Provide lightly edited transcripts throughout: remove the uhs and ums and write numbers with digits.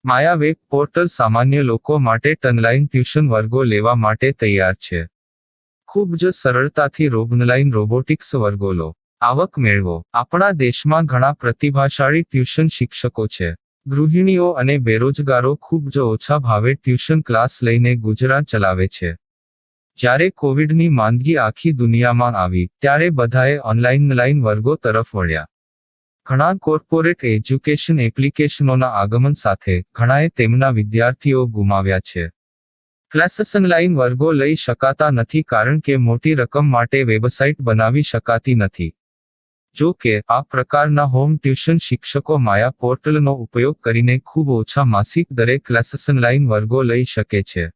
માયા web portal સામાન્ય લોકો માટે ઓનલાઈન ટ્યુશન વર્ગો લેવા માટે તૈયાર છે. ખૂબ જ સરળતાથી ઓનલાઈન રોબોટિક્સ વર્ગો લો, આવક મેળવો. આપણા દેશમાં ઘણા પ્રતિભાશાળી ટ્યુશન શિક્ષકો છે. ગૃહિણીઓ અને બેરોજગારો ખૂબ જ ઓછા ભાવે ટ્યુશન ક્લાસ લઈને ગુજરાન ચલાવે છે. જ્યારે કોવિડની માંદગી આખી દુનિયામાં આવી ત્યારે બધાએ ઓનલાઈન વર્ગો તરફ વળ્યા. ઘણા કોર્પોરેટ એજ્યુકેશન એપ્લિકેશનોના આગમન સાથે ઘણાએ તેમના વિદ્યાર્થીઓ ગુમાવ્યા છે. ક્લાસીસ ઓનલાઈન વર્ગો લઈ શકાતા નથી કારણ કે મોટી રકમ માટે વેબસાઇટ બનાવી શકાતી નથી. જો કે આ પ્રકારના હોમ ટ્યુશન શિક્ષકો માયા પોર્ટલનો ઉપયોગ કરીને ખૂબ ઓછા માસિક દરે ક્લાસીસ ઓનલાઈન વર્ગો લઈ શકે છે.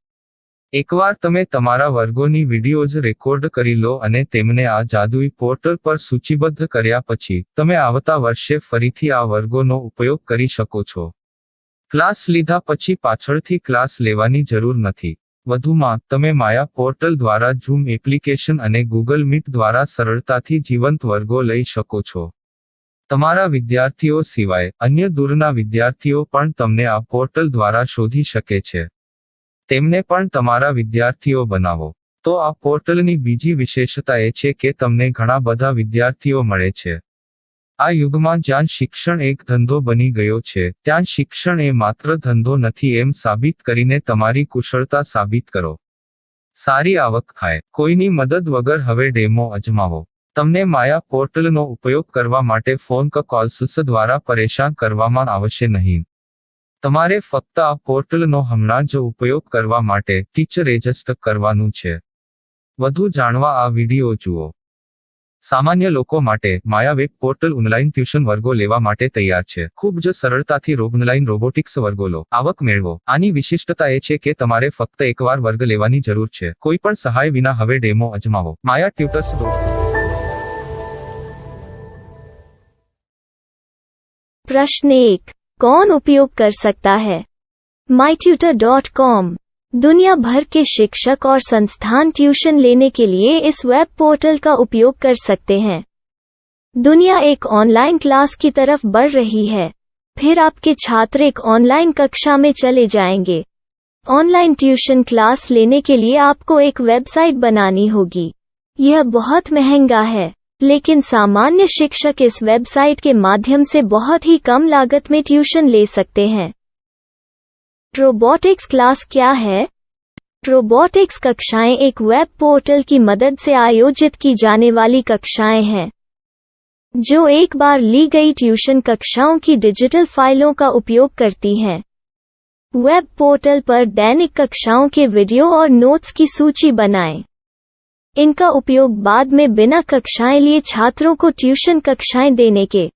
એકવાર તમે તમારા વર્ગોની વિડીયોઝ રેકોર્ડ કરી લો અને તેમને આ જાદુઈ પોર્ટલ પર સૂચિબદ્ધ કર્યા પછી તમે આવતા વર્ષે ફરીથી આ વર્ગોનો ઉપયોગ કરી શકો છો. ક્લાસ લીધા પછી પાછળથી ક્લાસ લેવાની જરૂર નથી. વધુમાં તમે માયા પોર્ટલ દ્વારા ઝૂમ એપ્લિકેશન અને ગૂગલ મીટ દ્વારા સરળતાથી જીવંત વર્ગો લઈ શકો છો. તમારા વિદ્યાર્થીઓ સિવાય અન્ય દૂરના વિદ્યાર્થીઓ પણ તમને આ પોર્ટલ દ્વારા શોધી શકે છે. તેમને પણ તમારા વિદ્યાર્થીઓ બનાવો. તો આ પોર્ટલની બીજી વિશેષતા એ છે કે તમને ઘણા બધા વિદ્યાર્થીઓ મળે છે. આ યુગમાં જ્યાં શિક્ષણ એક ધંધો બની ગયો છે ત્યાં શિક્ષણ એ માત્ર ધંધો નથી એમ સાબિત કરીને તમારી કુશળતા સાબિત કરો. સારી આવક થાય. કોઈની મદદ વગર હવે ડેમો અજમાવો. તમને માયા પોર્ટલનો ઉપયોગ કરવા માટે ફોન કોલ્સ દ્વારા પરેશાન કરવામાં આવશે નહીં. તમારે ફક્ત આ પોર્ટલનો હમણાં જ ઉપયોગ કરવા માટે ટીચર રજિસ્ટર કરવાનું છે. વધુ જાણવા આ વિડિયો જુઓ. સામાન્ય લોકો માટે માયા વેબ પોર્ટલ ઓનલાઈન ટ્યુશન વર્ગો લેવા માટે તૈયાર છે. ખૂબ જ સરળતાથી ઓનલાઈન રોબોટિક્સ વર્ગો લો, આવક મેળવો. આની વિશિષ્ટતા એ છે કે તમારે ફક્ત એકવાર વર્ગ લેવાની જરૂર છે. કોઈ પણ સહાય વિના હવે ડેમો અજમાવો. માયા ટ્યુટર્સ. प्रश्न 1. कौन उपयोग कर सकता है? mytutor.com दुनिया भर के शिक्षक और संस्थान ट्यूशन लेने के लिए इस वेब पोर्टल का उपयोग कर सकते हैं. दुनिया एक ऑनलाइन क्लास की तरफ बढ़ रही है. फिर आपके छात्र एक ऑनलाइन कक्षा में चले जाएंगे. ऑनलाइन ट्यूशन क्लास लेने के लिए आपको एक वेबसाइट बनानी होगी. यह बहुत महंगा है, लेकिन सामान्य शिक्षक इस वेबसाइट के माध्यम से बहुत ही कम लागत में ट्यूशन ले सकते हैं. रोबोटिक्स क्लास क्या है? रोबोटिक्स कक्षाएं एक वेब पोर्टल की मदद से आयोजित की जाने वाली कक्षाएं हैं, जो एक बार ली गई ट्यूशन कक्षाओं की डिजिटल फाइलों का उपयोग करती हैं. वेब पोर्टल पर दैनिक कक्षाओं के वीडियो और नोट्स की सूची बनाएं. इनका उपयोग बाद में बिना कक्षाएं लिए छात्रों को ट्यूशन कक्षाएं देने के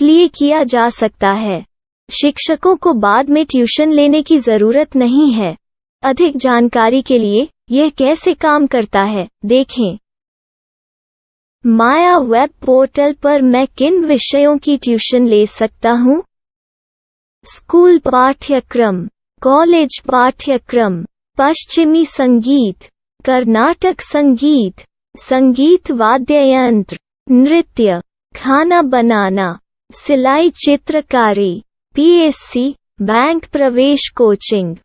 लिए किया जा सकता है. शिक्षकों को बाद में ट्यूशन लेने की जरूरत नहीं है. अधिक जानकारी के लिए यह कैसे काम करता है देखें. माया वेब पोर्टल पर मैं किन विषयों की ट्यूशन ले सकता हूँ? स्कूल पाठ्यक्रम, कॉलेज पाठ्यक्रम, पश्चिमी संगीत, कर्नाटक संगीत, संगीत वाद्य यंत्र, नृत्य, खाना बनाना, सिलाई चित्रकारी, पीएससी, बैंक प्रवेश कोचिंग,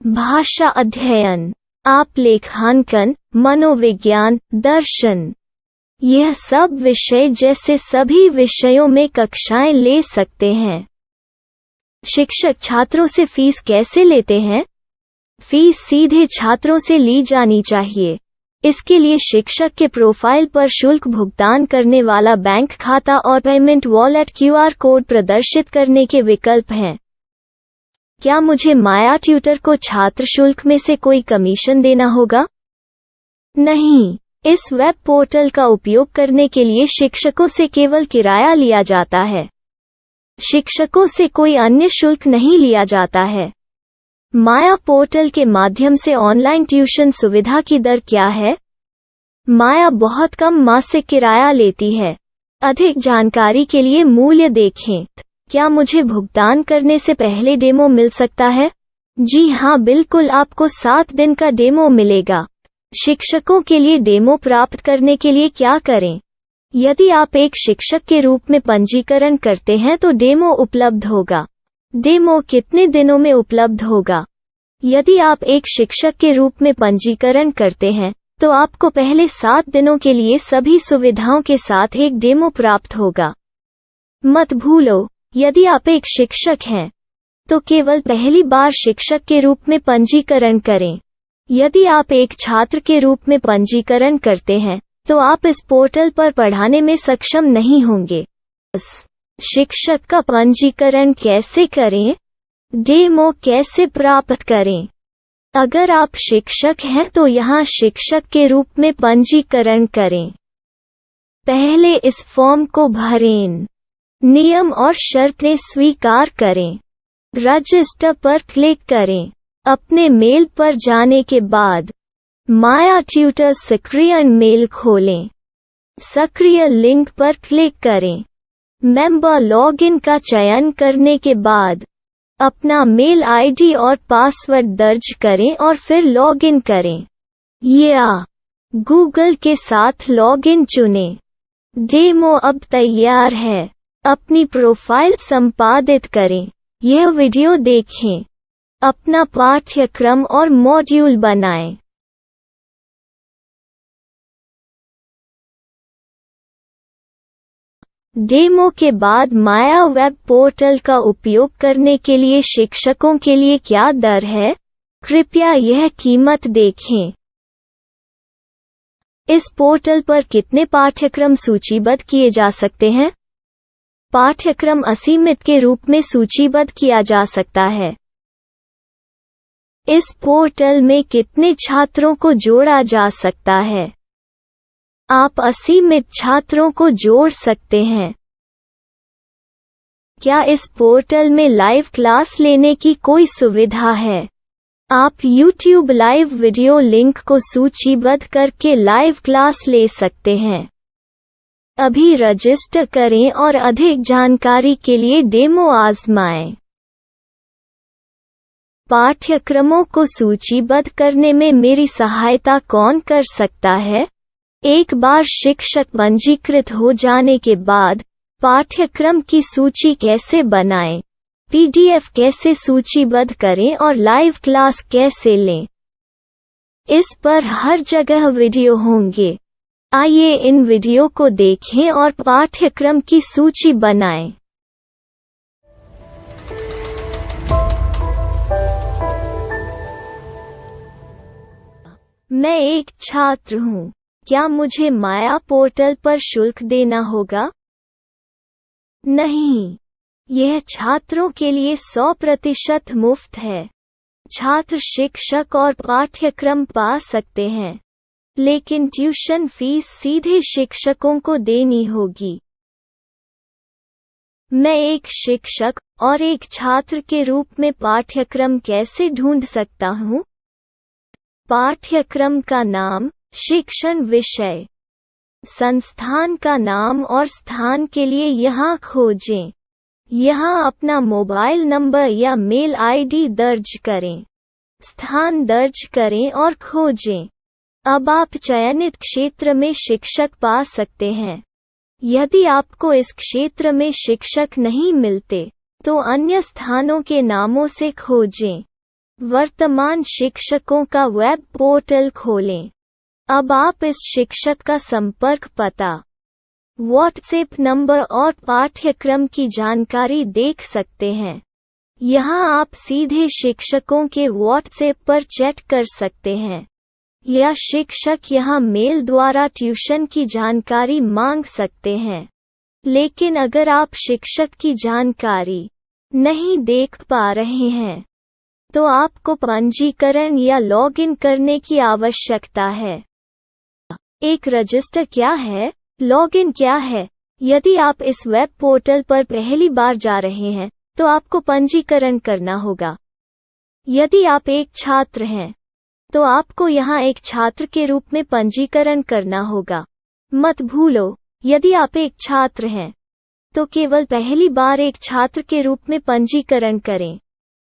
भाषा अध्ययन, आलेखांकन, मनोविज्ञान, दर्शन. यह सब विषय जैसे सभी विषयों में कक्षाएं ले सकते हैं. शिक्षक छात्रों से फीस कैसे लेते हैं? फीस सीधे छात्रों से ली जानी चाहिए. इसके लिए शिक्षक के प्रोफाइल पर शुल्क भुगतान करने वाला बैंक खाता और पेमेंट वॉलेट क्यूआर कोड प्रदर्शित करने के विकल्प हैं. क्या मुझे माया ट्यूटर को छात्र शुल्क में से कोई कमीशन देना होगा? नहीं. इस वेब पोर्टल का उपयोग करने के लिए शिक्षकों से केवल किराया लिया जाता है. शिक्षकों से कोई अन्य शुल्क नहीं लिया जाता है. माया पोर्टल के माध्यम से ऑनलाइन ट्यूशन सुविधा की दर क्या है? माया बहुत कम मासिक किराया लेती है. अधिक जानकारी के लिए मूल्य देखें. क्या मुझे भुगतान करने से पहले डेमो मिल सकता है? जी हाँ, बिल्कुल. आपको 7 दिन का डेमो मिलेगा. शिक्षकों के लिए डेमो प्राप्त करने के लिए क्या करें? यदि आप एक शिक्षक के रूप में पंजीकरण करते हैं तो डेमो उपलब्ध होगा. डेमो कितने दिनों में उपलब्ध होगा? यदि आप एक शिक्षक के रूप में पंजीकरण करते हैं, तो आपको पहले 7 दिनों के लिए सभी सुविधाओं के साथ एक डेमो प्राप्त होगा। मत भूलो, यदि आप एक शिक्षक हैं, तो केवल पहली बार शिक्षक के रूप में पंजीकरण करें। यदि आप एक छात्र के रूप में पंजीकरण करते हैं, तो आप इस पोर्टल पर पढ़ाने में सक्षम नहीं होंगे। शिक्षक का पंजीकरण कैसे करें? डेमो कैसे प्राप्त करें? अगर आप शिक्षक हैं तो यहाँ शिक्षक के रूप में पंजीकरण करें। पहले इस फॉर्म को भरें। नियम और शर्तें स्वीकार करें। रजिस्टर पर क्लिक करें। अपने मेल पर जाने के बाद माया ट्यूटर सक्रिय मेल खोलें। सक्रिय लिंक पर क्लिक करें। मेंबर लॉगिन का चयन करने के बाद अपना मेल आईडी और पासवर्ड दर्ज करें और फिर लॉगिन करें या गूगल के साथ लॉगिन चुनें। डेमो अब तैयार है। अपनी प्रोफाइल संपादित करें। यह वीडियो देखें। अपना पाठ्यक्रम और मॉड्यूल बनाएं। डेमो के बाद माया वेब पोर्टल का उपयोग करने के लिए शिक्षकों के लिए क्या दर है? कृपया यह कीमत देखें। इस पोर्टल पर कितने पाठ्यक्रम सूचीबद्ध किए जा सकते हैं? पाठ्यक्रम असीमित के रूप में सूचीबद्ध किया जा सकता है। इस पोर्टल में कितने छात्रों को जोड़ा जा सकता है? आप असीमित छात्रों को जोड़ सकते हैं। क्या इस पोर्टल में लाइव क्लास लेने की कोई सुविधा है? आप YouTube लाइव वीडियो लिंक को सूचीबद्ध करके लाइव क्लास ले सकते हैं। अभी रजिस्टर करें और अधिक जानकारी के लिए डेमो आजमाएं। पाठ्यक्रमों को सूचीबद्ध करने में मेरी सहायता कौन कर सकता है? एक बार शिक्षक पंजीकृत हो जाने के बाद पाठ्यक्रम की सूची कैसे बनाएं, PDF कैसे सूचीबद्ध करें और लाइव क्लास कैसे लें, इस पर हर जगह वीडियो होंगे। आइए इन वीडियो को देखें और पाठ्यक्रम की सूची बनाएं। मैं एक छात्र हूँ। क्या मुझे माया पोर्टल पर शुल्क देना होगा? नहीं, यह छात्रों के लिए 100% मुफ्त है। छात्र शिक्षक और पाठ्यक्रम पा सकते हैं, लेकिन ट्यूशन फीस सीधे शिक्षकों को देनी होगी। मैं एक शिक्षक और एक छात्र के रूप में पाठ्यक्रम कैसे ढूंढ सकता हूँ? पाठ्यक्रम का नाम, शिक्षण विषय, संस्थान का नाम और स्थान के लिए यहाँ खोजें। यहाँ अपना मोबाइल नंबर या मेल आईडी दर्ज करें। स्थान दर्ज करें और खोजें। अब आप चयनित क्षेत्र में शिक्षक पा सकते हैं। यदि आपको इस क्षेत्र में शिक्षक नहीं मिलते, तो अन्य स्थानों के नामों से खोजें। वर्तमान शिक्षकों का वेब पोर्टल खोलें। अब आप इस शिक्षक का संपर्क पता, व्हाट्सएप नंबर और पाठ्यक्रम की जानकारी देख सकते हैं। यहाँ आप सीधे शिक्षकों के व्हाट्सएप पर चैट कर सकते हैं, या शिक्षक यहाँ मेल द्वारा ट्यूशन की जानकारी मांग सकते हैं। लेकिन अगर आप शिक्षक की जानकारी नहीं देख पा रहे हैं, तो आपको पंजीकरण या लॉगिन करने की आवश्यकता है। एक रजिस्टर क्या है? लॉगिन क्या है? यदि आप इस वेब पोर्टल पर पहली बार जा रहे हैं, तो आपको पंजीकरण करना होगा। यदि आप एक छात्र हैं, तो आपको यहाँ एक छात्र के रूप में पंजीकरण करना होगा। मत भूलो, यदि आप एक छात्र हैं, तो केवल पहली बार एक छात्र के रूप में पंजीकरण करें।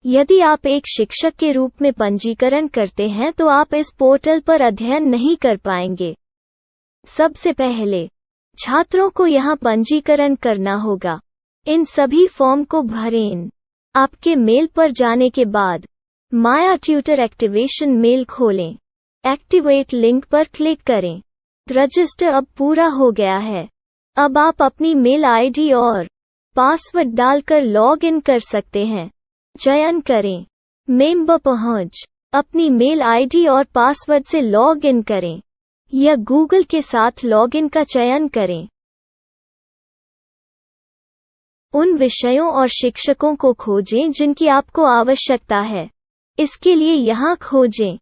यदि आप एक शिक्षक के रूप में पंजीकरण करते हैं तो आप इस पोर्टल पर अध्ययन नहीं कर पाएंगे। सबसे पहले छात्रों को यहाँ पंजीकरण करना होगा। इन सभी फॉर्म को भरें। आपके मेल पर जाने के बाद माया ट्यूटर एक्टिवेशन मेल खोलें। एक्टिवेट लिंक पर क्लिक करें। रजिस्टर अब पूरा हो गया है। अब आप अपनी मेल आईडी और पासवर्ड डालकर लॉग इन कर सकते हैं। चयन करें मेंबर पहुंच। अपनी मेल आईडी और पासवर्ड से लॉग इन करें या गूगल के साथ लॉग इन का चयन करें। उन विषयों और शिक्षकों को खोजें जिनकी आपको आवश्यकता है। इसके लिए यहाँ खोजें।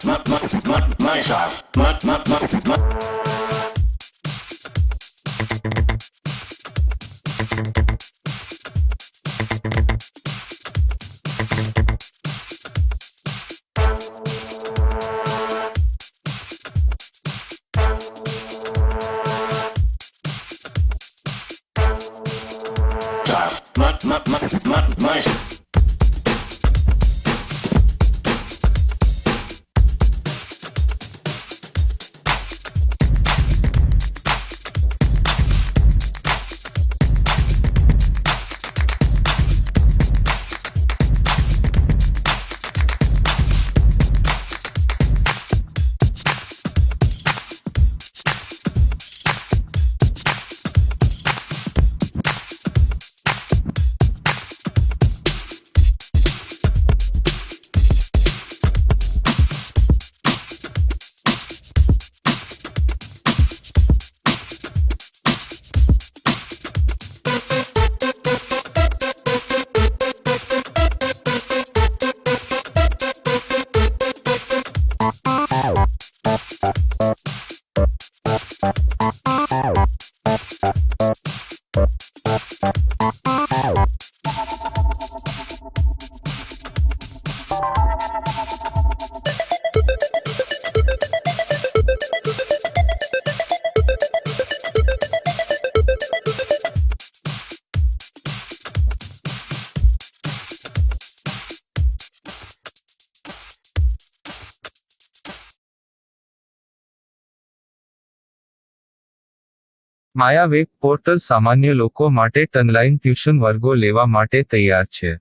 My style. My Maya web portal સામાન્ય લોકો માટે ઓનલાઈન ટ્યુશન વર્ગો લેવા માટે તૈયાર છે.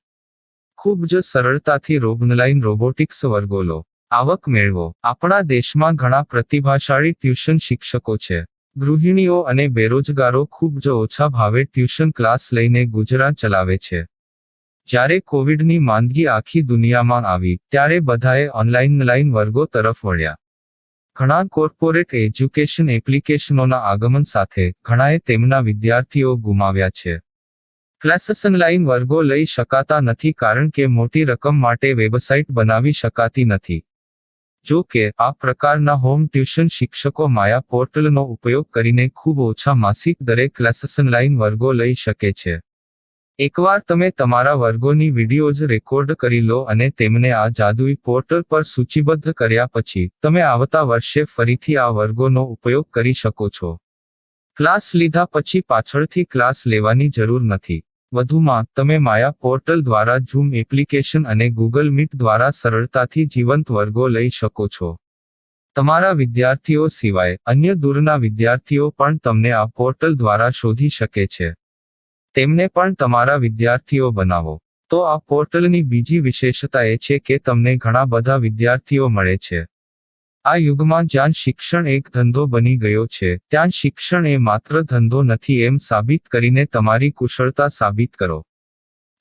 ખૂબ જ સરળતાથી ઓનલાઈન રોબોટિક્સ વર્ગો લો. આવક મેળવો. આપણા દેશમાં ઘણા પ્રતિભાશાળી ટ્યુશન શિક્ષકો છે. ગૃહિણીઓ અને બેરોજગારો ખૂબ જ ઓછા ભાવે ટ્યુશન ક્લાસ લઈને ગુજરાન ચલાવે છે. જ્યારે કોવિડની માંદગી આખી દુનિયામાં આવી ત્યારે બધાએ ઓનલાઈન વર્ગો તરફ વળ્યા. ઘણા કોર્પોરેટ એજ્યુકેશન એપ્લિકેશનોના આગમન સાથે ઘણાએ તેમના વિદ્યાર્થીઓ ગુમાવ્યા છે. ક્લાસીસ ઓનલાઈન વર્ગો લઈ શકાતા નથી કારણ કે મોટી રકમ માટે વેબસાઇટ બનાવી શકાતી નથી. જો કે આ પ્રકારના હોમ ટ્યુશન શિક્ષકો માયા પોર્ટલનો ઉપયોગ કરીને ખૂબ ઓછા માસિક દરે ક્લાસીસ ઓનલાઈન વર્ગો લઈ શકે છે. એકવાર તમે તમારા વર્ગોની વિડીયોઝ રેકોર્ડ કરી લો અને તેમને આ જાદુઈ પોર્ટલ પર સૂચિબદ્ધ કર્યા પછી તમે આવતા વર્ષે ફરીથી આ વર્ગોનો ઉપયોગ કરી શકો છો. ક્લાસ લીધા પછી પાછળથી ક્લાસ લેવાની જરૂર નથી. વધુમાં તમે માયા પોર્ટલ દ્વારા ઝૂમ એપ્લિકેશન અને ગૂગલ મીટ દ્વારા સરળતાથી જીવંત વર્ગો લઈ શકો છો. તમારા વિદ્યાર્થીઓ સિવાય અન્ય દૂરના વિદ્યાર્થીઓ પણ તમને આ પોર્ટલ દ્વારા શોધી શકે છે. તેમને પણ તમારા વિદ્યાર્થીઓ બનાવો. તો આ પોર્ટલની બીજી વિશેષતા એ છે કે તમને ઘણા બધા વિદ્યાર્થીઓ મળે છે. આ યુગમાં જ્યાં શિક્ષણ એક ધંધો બની ગયો છે ત્યાં શિક્ષણ એ માત્ર ધંધો નથી એમ સાબિત કરીને તમારી કુશળતા સાબિત કરો.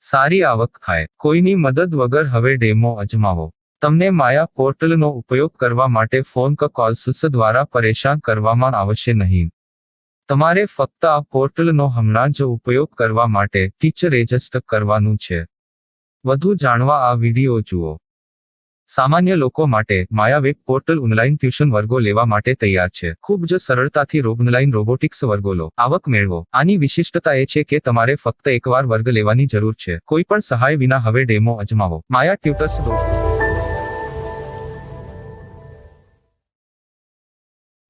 સારી આવક થાય. કોઈની મદદ વગર હવે ડેમો અજમાવો. તમને માયા પોર્ટલનો ઉપયોગ કરવા માટે ફોન કોલ્સ દ્વારા પરેશાન કરવામાં આવશે નહીં. તમારે ફક્ત આ પોર્ટલનો હમણાં જ ઉપયોગ કરવા માટે ટીચર રજિસ્ટર કરવાનું છે. વધુ જાણવા આ વિડિયો જુઓ. સામાન્ય લોકો માટે માયા વેબ પોર્ટલ ઓનલાઈન ટ્યુશન વર્ગો લેવા માટે તૈયાર છે. ખૂબ જ સરળતાથી ઓનલાઈન રોબોટિક્સ વર્ગો લો. આવક મેળવો. આની વિશિષ્ટતા એ છે કે તમારે ફક્ત એકવાર વર્ગ લેવાની જરૂર છે. કોઈ પણ સહાય વિના હવે ડેમો અજમાવો. માયા ટ્યુટર્સ.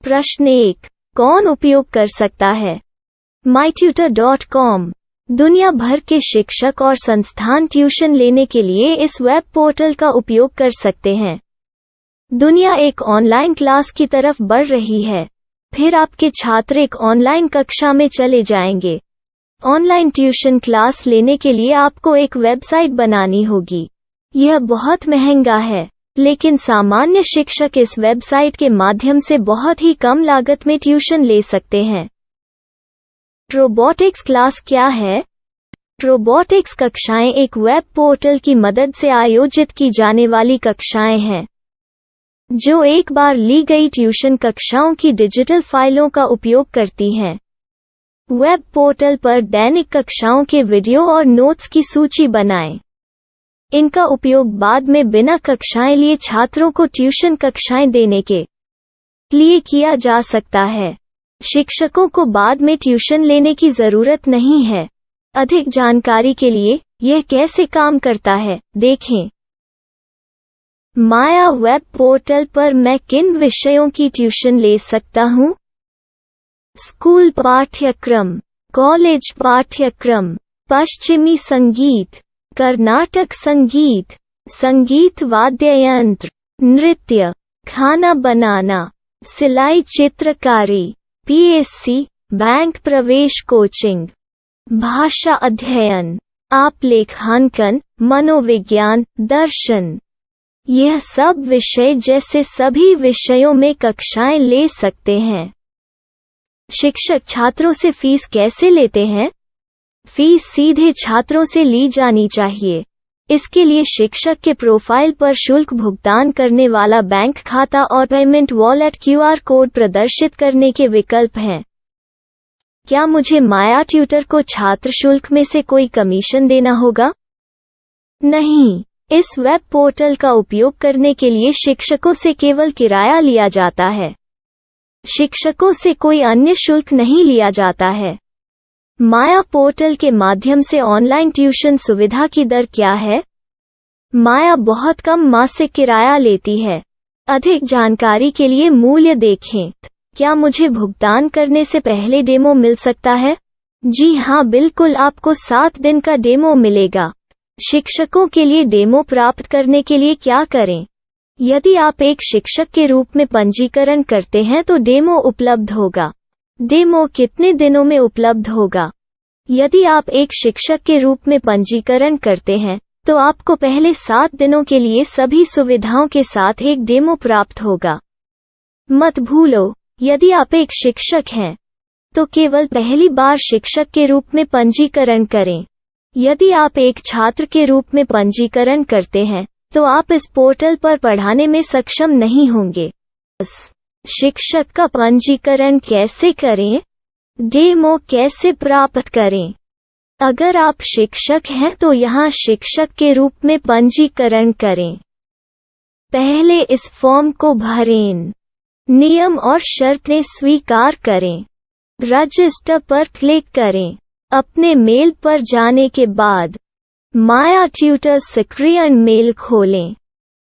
प्रश्न 1. कौन उपयोग कर सकता है? mytutor.com दुनिया भर के शिक्षक और संस्थान ट्यूशन लेने के लिए इस वेब पोर्टल का उपयोग कर सकते हैं. दुनिया एक ऑनलाइन क्लास की तरफ बढ़ रही है. फिर आपके छात्र एक ऑनलाइन कक्षा में चले जाएंगे. ऑनलाइन ट्यूशन क्लास लेने के लिए आपको एक वेबसाइट बनानी होगी. यह बहुत महंगा है, लेकिन सामान्य शिक्षक इस वेबसाइट के माध्यम से बहुत ही कम लागत में ट्यूशन ले सकते हैं. रोबोटिक्स क्लास क्या है? रोबोटिक्स कक्षाएं एक वेब पोर्टल की मदद से आयोजित की जाने वाली कक्षाएं हैं, जो एक बार ली गई ट्यूशन कक्षाओं की डिजिटल फाइलों का उपयोग करती हैं. वेब पोर्टल पर दैनिक कक्षाओं के वीडियो और नोट्स की सूची बनाएं. इनका उपयोग बाद में बिना कक्षाएं लिए छात्रों को ट्यूशन कक्षाएं देने के लिए किया जा सकता है। शिक्षकों को बाद में ट्यूशन लेने की जरूरत नहीं है। अधिक जानकारी के लिए यह कैसे काम करता है, देखें। माया वेब पोर्टल पर मैं किन विषयों की ट्यूशन ले सकता हूँ? स्कूल पाठ्यक्रम, कॉलेज पाठ्यक्रम, पश्चिमी संगीत, कर्नाटक संगीत, संगीत वाद्य यंत्र, नृत्य, खाना बनाना, सिलाई चित्रकारी, पीएससी, बैंक प्रवेश कोचिंग, भाषा अध्ययन, आप लेखांकन, मनोविज्ञान, दर्शन। यह सब विषय जैसे सभी विषयों में कक्षाएं ले सकते हैं। शिक्षक छात्रों से फीस कैसे लेते हैं? फीस सीधे छात्रों से ली जानी चाहिए। इसके लिए शिक्षक के प्रोफाइल पर शुल्क भुगतान करने वाला बैंक खाता और पेमेंट वॉलेट क्यूआर कोड प्रदर्शित करने के विकल्प हैं। क्या मुझे माया ट्यूटर को छात्र शुल्क में से कोई कमीशन देना होगा? नहीं, इस वेब पोर्टल का उपयोग करने के लिए शिक्षकों से केवल किराया लिया जाता है। शिक्षकों से कोई अन्य शुल्क नहीं लिया जाता है। माया पोर्टल के माध्यम से ऑनलाइन ट्यूशन सुविधा की दर क्या है? माया बहुत कम मासिक किराया लेती है। अधिक जानकारी के लिए मूल्य देखें। क्या मुझे भुगतान करने से पहले डेमो मिल सकता है? जी हाँ, बिल्कुल, आपको 7 दिन का डेमो मिलेगा। शिक्षकों के लिए डेमो प्राप्त करने के लिए क्या करें? यदि आप एक शिक्षक के रूप में पंजीकरण करते हैं तो डेमो उपलब्ध होगा। डेमो कितने दिनों में उपलब्ध होगा? यदि आप एक शिक्षक के रूप में पंजीकरण करते हैं तो आपको पहले 7 दिनों के लिए सभी सुविधाओं के साथ एक डेमो प्राप्त होगा। मत भूलो, यदि आप एक शिक्षक हैं तो केवल पहली बार शिक्षक के रूप में पंजीकरण करें। यदि आप एक छात्र के रूप में पंजीकरण करते हैं तो आप इस पोर्टल पर पढ़ाने में सक्षम नहीं होंगे। शिक्षक का पंजीकरण कैसे करें? डेमो कैसे प्राप्त करें? अगर आप शिक्षक हैं तो यहाँ शिक्षक के रूप में पंजीकरण करें। पहले इस फॉर्म को भरें। नियम और शर्तें स्वीकार करें। रजिस्टर पर क्लिक करें। अपने मेल पर जाने के बाद माया ट्यूटर सक्रियण मेल खोलें।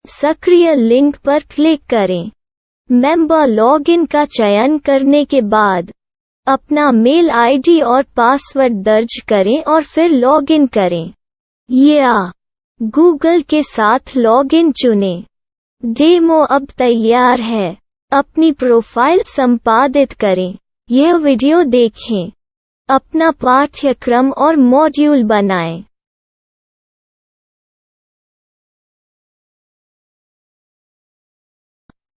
सक्रिय लिंक पर क्लिक करें। मेंबर लॉगिन का चयन करने के बाद अपना मेल आईडी और पासवर्ड दर्ज करें और फिर लॉगिन करें या गूगल के साथ लॉगिन चुनें। डेमो अब तैयार है। अपनी प्रोफाइल संपादित करें। यह वीडियो देखें। अपना पाठ्यक्रम और मॉड्यूल बनाएं।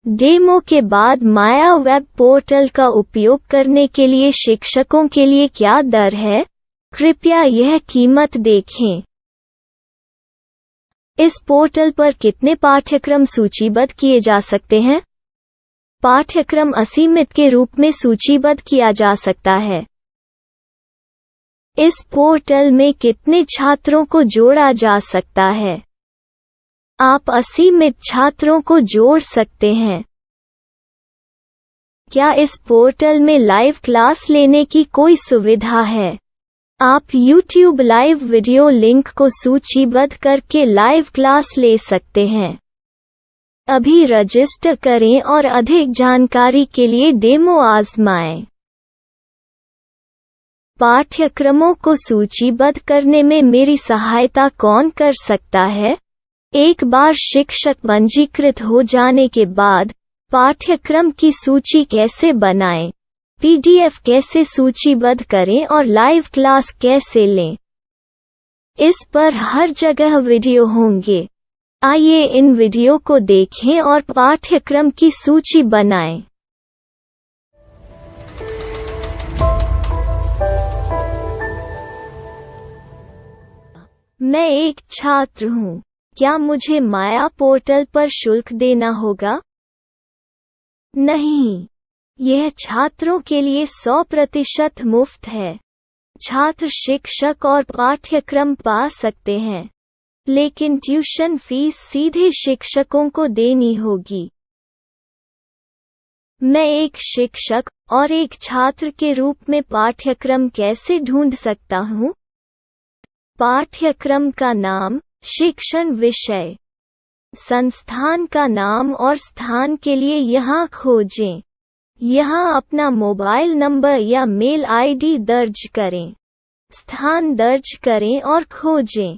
डेमो के बाद माया वेब पोर्टल का उपयोग करने के लिए शिक्षकों के लिए क्या दर है? कृपया यह कीमत देखें। इस पोर्टल पर कितने पाठ्यक्रम सूचीबद्ध किए जा सकते हैं? पाठ्यक्रम असीमित के रूप में सूचीबद्ध किया जा सकता है। इस पोर्टल में कितने छात्रों को जोड़ा जा सकता है? आप असीमित छात्रों को जोड़ सकते हैं। क्या इस पोर्टल में लाइव क्लास लेने की कोई सुविधा है? आप YouTube लाइव वीडियो लिंक को सूचीबद्ध करके लाइव क्लास ले सकते हैं। अभी रजिस्टर करें और अधिक जानकारी के लिए डेमो आजमाएं। पाठ्यक्रमों को सूचीबद्ध करने में मेरी सहायता कौन कर सकता है? एक बार शिक्षक पंजीकृत हो जाने के बाद पाठ्यक्रम की सूची कैसे बनाएं, PDF कैसे सूचीबद्ध करें और लाइव क्लास कैसे लें, इस पर हर जगह वीडियो होंगे। आइए इन वीडियो को देखें और पाठ्यक्रम की सूची बनाएं। मैं एक छात्र हूँ। क्या मुझे माया पोर्टल पर शुल्क देना होगा? नहीं, यह छात्रों के लिए 100% मुफ्त है। छात्र शिक्षक और पाठ्यक्रम पा सकते हैं। लेकिन ट्यूशन फीस सीधे शिक्षकों को देनी होगी। मैं एक शिक्षक और एक छात्र के रूप में पाठ्यक्रम कैसे ढूंढ सकता हूँ? पाठ्यक्रम का नाम, शिक्षण विषय, संस्थान का नाम और स्थान के लिए यहाँ खोजें। यहाँ अपना मोबाइल नंबर या मेल आईडी दर्ज करें। स्थान दर्ज करें और खोजें।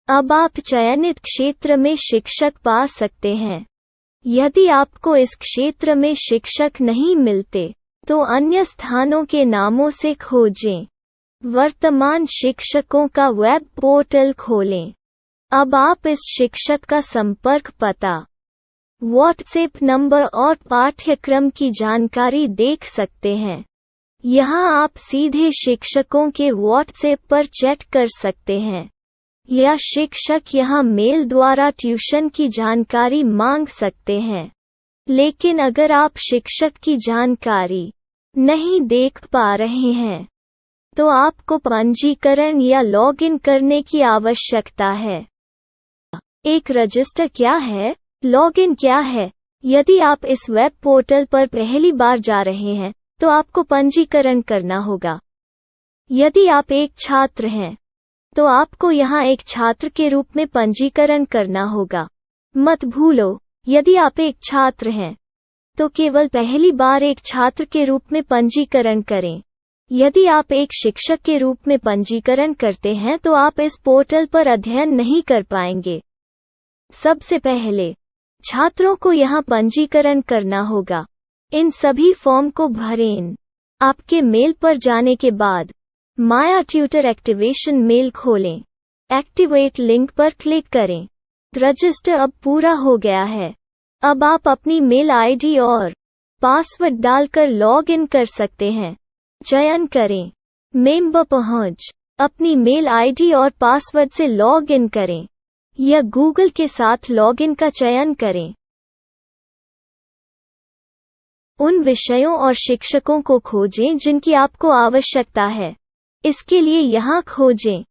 अब आप चयनित क्षेत्र में शिक्षक पा सकते हैं। यदि आपको इस क्षेत्र में शिक्षक नहीं मिलते, तो अन्य स्थानों के नामों से खोजें। वर्तमान शिक्षकों का वेब पोर्टल खोलें। अब आप इस शिक्षक का संपर्क पता, व्हाट्सएप नंबर और पाठ्यक्रम की जानकारी देख सकते हैं। यहाँ आप सीधे शिक्षकों के व्हाट्सएप पर चैट कर सकते हैं, या शिक्षक यहाँ मेल द्वारा ट्यूशन की जानकारी मांग सकते हैं। लेकिन अगर आप शिक्षक की जानकारी नहीं देख पा रहे हैं, तो आपको पंजीकरण या लॉगिन करने की आवश्यकता है। एक रजिस्टर क्या है? लॉगिन क्या है? यदि आप इस वेब पोर्टल पर पहली बार जा रहे हैं, तो आपको पंजीकरण करना होगा। यदि आप एक छात्र हैं, तो आपको यहाँ एक छात्र के रूप में पंजीकरण करना होगा। मत भूलो, यदि आप एक छात्र हैं, तो केवल पहली बार एक छात्र के रूप में पंजीकरण करें। यदि आप एक शिक्षक के रूप में पंजीकरण करते हैं, तो आप इस पोर्टल पर अध्ययन नहीं कर पाएंगे। सबसे पहले छात्रों को यहाँ पंजीकरण करना होगा। इन सभी फॉर्म को भरें। आपके मेल पर जाने के बाद माया ट्यूटर एक्टिवेशन मेल खोलें। एक्टिवेट लिंक पर क्लिक करें। रजिस्टर अब पूरा हो गया है। अब आप अपनी मेल आईडी और पासवर्ड डालकर लॉग इन कर सकते हैं। चयन करें मेंबर पहुंच। अपनी मेल आईडी और पासवर्ड से लॉग इन करें, या गूगल के साथ लॉगिन का चयन करें। उन विषयों और शिक्षकों को खोजें जिनकी आपको आवश्यकता है। इसके लिए यहाँ खोजें।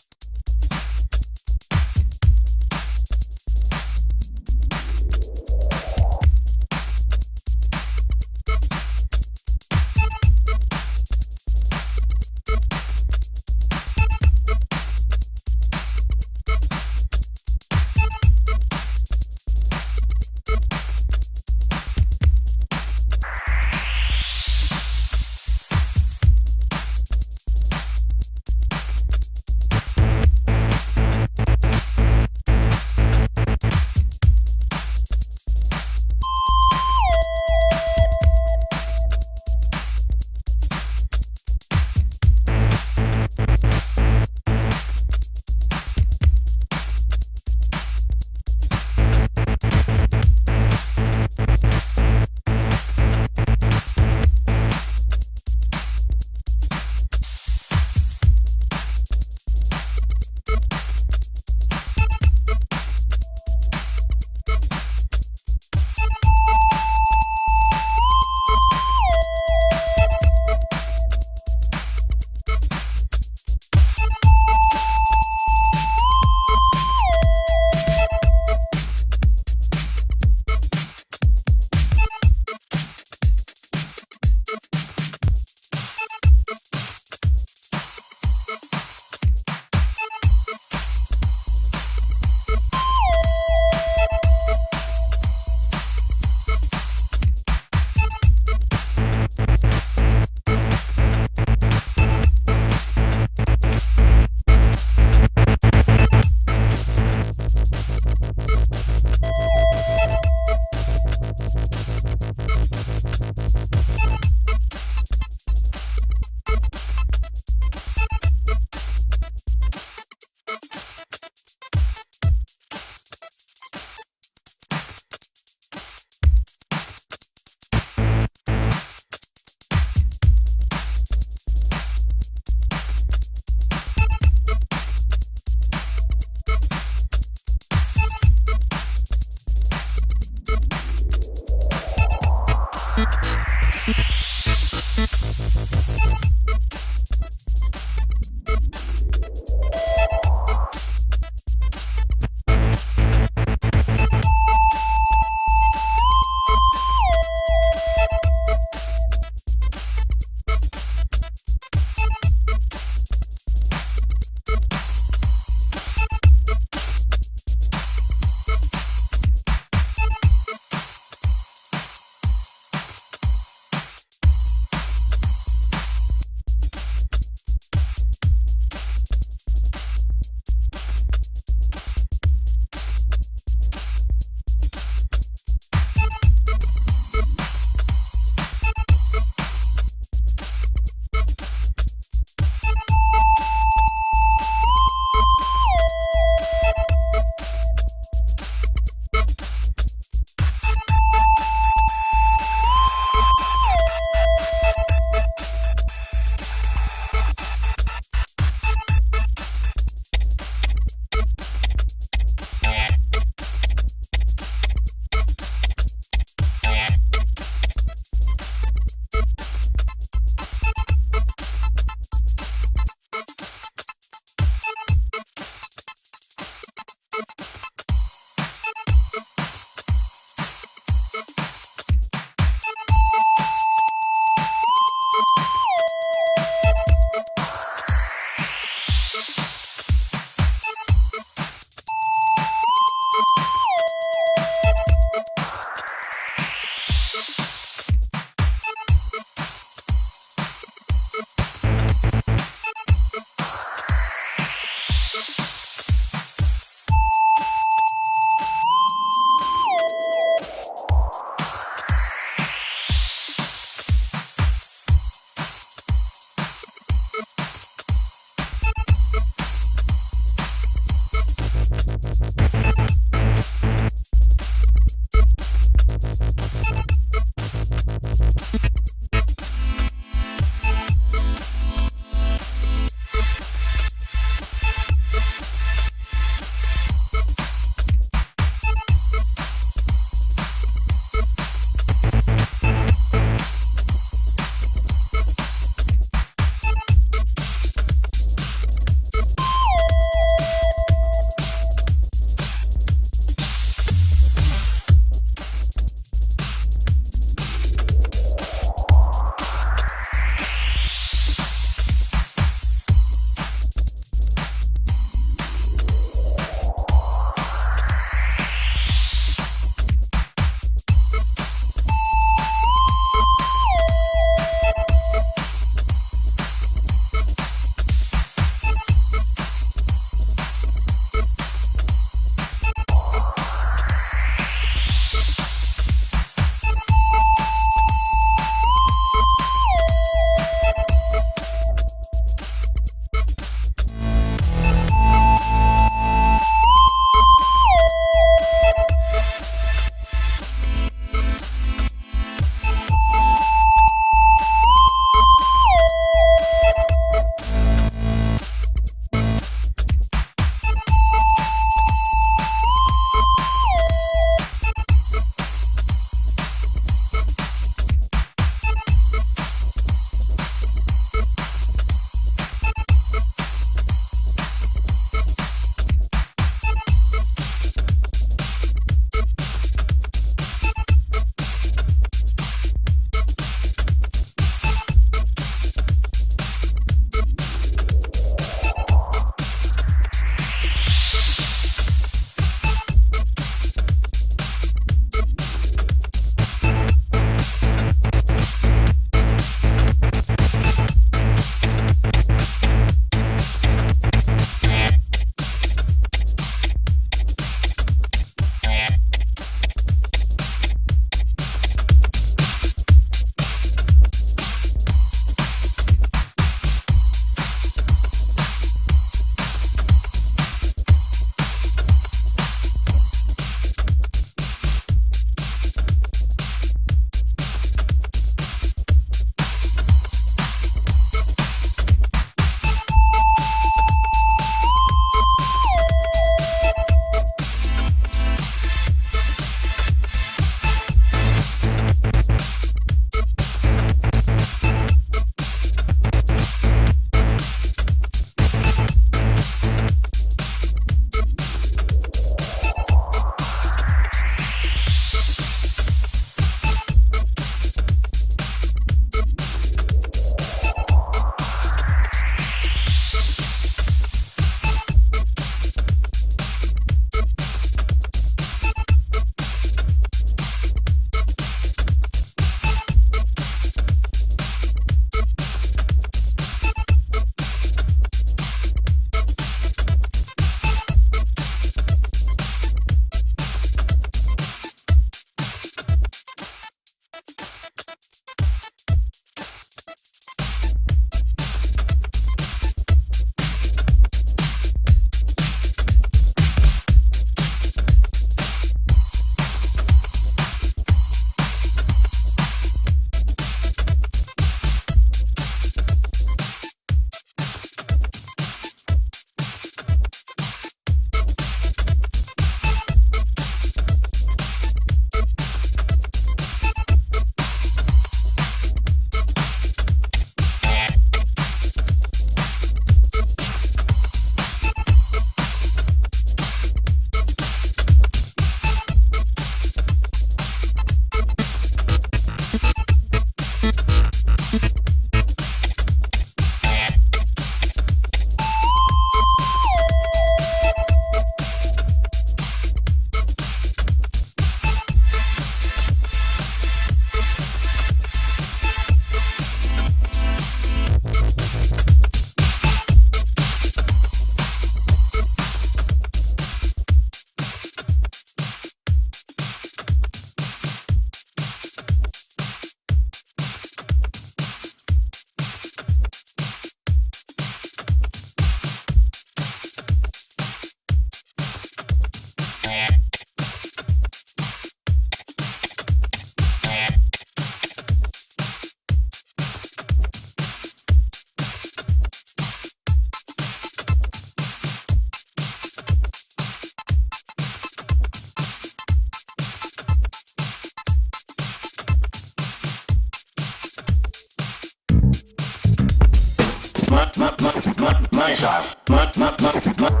Money shot. Money.